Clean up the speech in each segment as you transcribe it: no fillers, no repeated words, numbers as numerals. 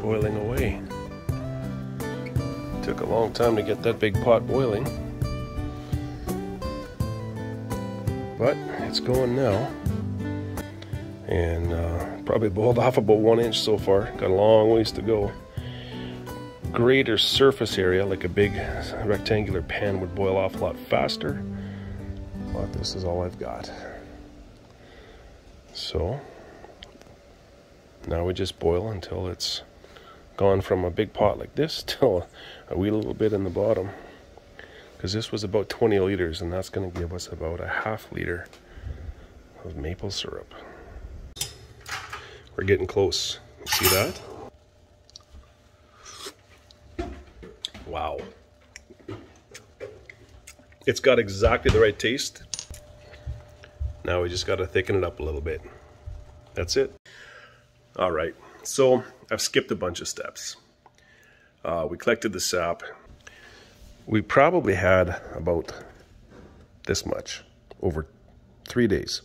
boiling away. Took a long time to get that big pot boiling, but it's going now, and probably boiled off about 1 inch so far. Got a long ways to go. Greater surface area, like a big rectangular pan, would boil off a lot faster, but this is all I've got. So now we just boil until it's gone from a big pot like this to a wee little bit in the bottom, because this was about 20 liters, and that's going to give us about a ½ liter of maple syrup. We're getting close. See that? Wow. It's got exactly the right taste. Now we just got to thicken it up a little bit. That's it. All right, so I've skipped a bunch of steps. We collected the sap. We probably had about this much over 3 days.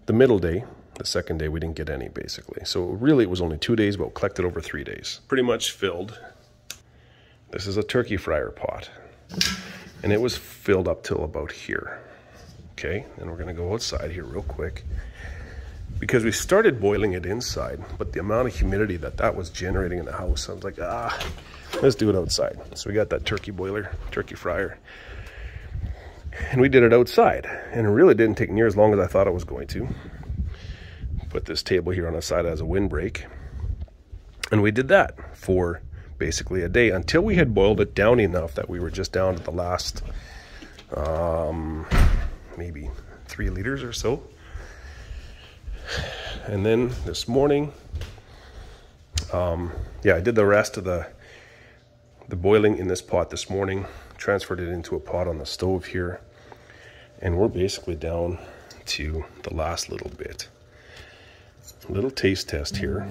The middle day, the second day, we didn't get any, basically. So really it was only 2 days, but we collected over 3 days. Pretty much filled. This is a turkey fryer pot, and it was filled up till about here. Okay, and we're gonna go outside here real quick, because we started boiling it inside, but the amount of humidity that was generating in the house, I was like, let's do it outside. So we got that turkey boiler, turkey fryer, and we did it outside, and it really didn't take near as long as I thought it was going to. Put this table here on the side as a windbreak, and we did that for basically a day, until we had boiled it down enough that we were just down to the last maybe 3 liters or so. And then this morning, I did the rest of the boiling in this pot this morning, transferred it into a pot on the stove here, and we're basically down to the last little bit. A little taste test here.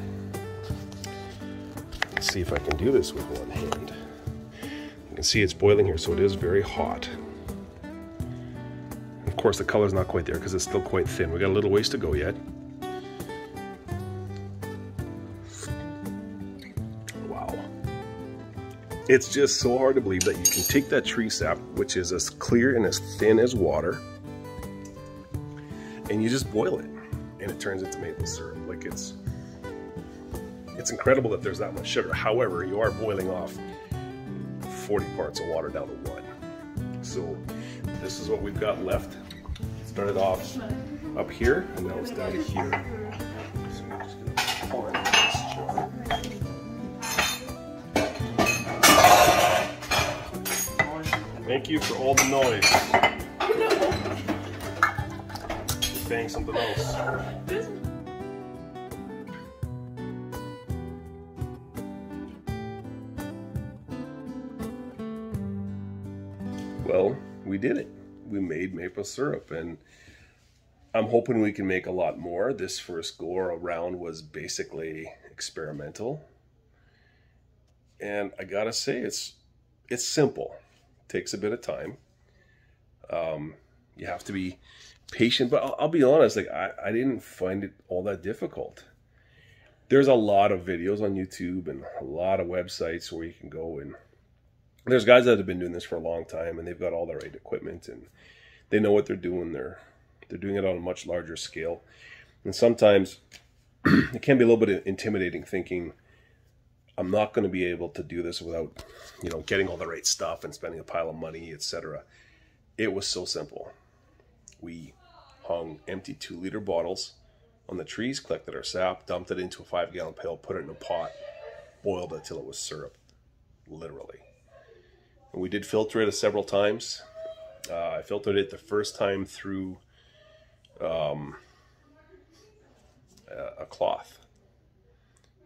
Let's see if I can do this with one hand. You can see it's boiling here, so it is very hot. Of course, the color's not quite there because it's still quite thin. We got a little ways to go yet. Wow. It's just so hard to believe that you can take that tree sap, which is as clear and as thin as water, and you just boil it, and it turns into maple syrup. Like, it's incredible that there's that much sugar. However, you are boiling off 40 parts of water down to 1. So this is what we've got left. Started off up here, and now it's down to here. So we're just gonna pour it into this jar. Thank you for all the noise. You're saying something else. Well, we did it. We made maple syrup, and I'm hoping we can make a lot more. This first go around was basically experimental, and I gotta say, it's simple. It takes a bit of time. You have to be patient, but I'll be honest, like I didn't find it all that difficult. There's a lot of videos on YouTube and a lot of websites where you can go, and there's guys that have been doing this for a long time, and they've got all the right equipment, and they know what they're doing. They're doing it on a much larger scale. And sometimes it can be a little bit intimidating, thinking, I'm not going to be able to do this without, getting all the right stuff and spending a pile of money, etc. It was so simple. We hung empty 2-liter bottles on the trees, collected our sap, dumped it into a 5-gallon pail, put it in a pot, boiled it till it was syrup, literally. And we did filter it several times. I filtered it the first time through a cloth.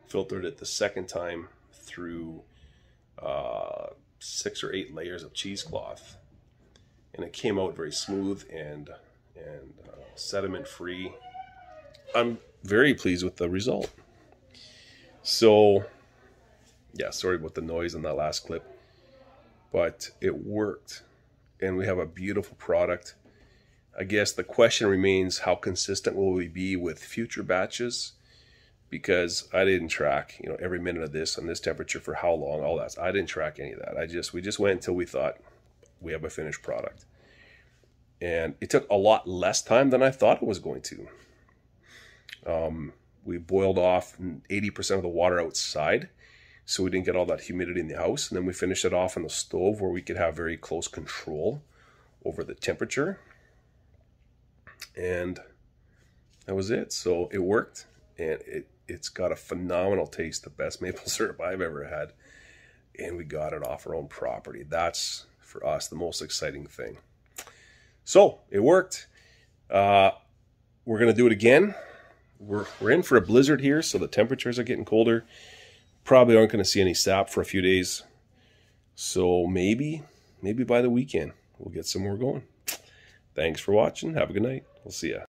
Filtered it the second time through 6 or 8 layers of cheesecloth, and it came out very smooth and sediment free. I'm very pleased with the result. So yeah, sorry about the noise in that last clip, but it worked, and we have a beautiful product. I guess the question remains, how consistent will we be with future batches? because I didn't track, you know, every minute of this and this temperature for how long, all that. I didn't track any of that. We just went until we thought we have a finished product. And it took a lot less time than I thought it was going to. We boiled off 80% of the water outside, so we didn't get all that humidity in the house. And then we finished it off on the stove where we could have very close control over the temperature. And that was it. So it worked, and it's got a phenomenal taste, the best maple syrup I've ever had. And we got it off our own property. That's, for us, the most exciting thing. So it worked. We're going to do it again. We're in for a blizzard here, so the temperatures are getting colder. Probably aren't going to see any sap for a few days. So maybe by the weekend, we'll get some more going. Thanks for watching. Have a good night. We'll see ya.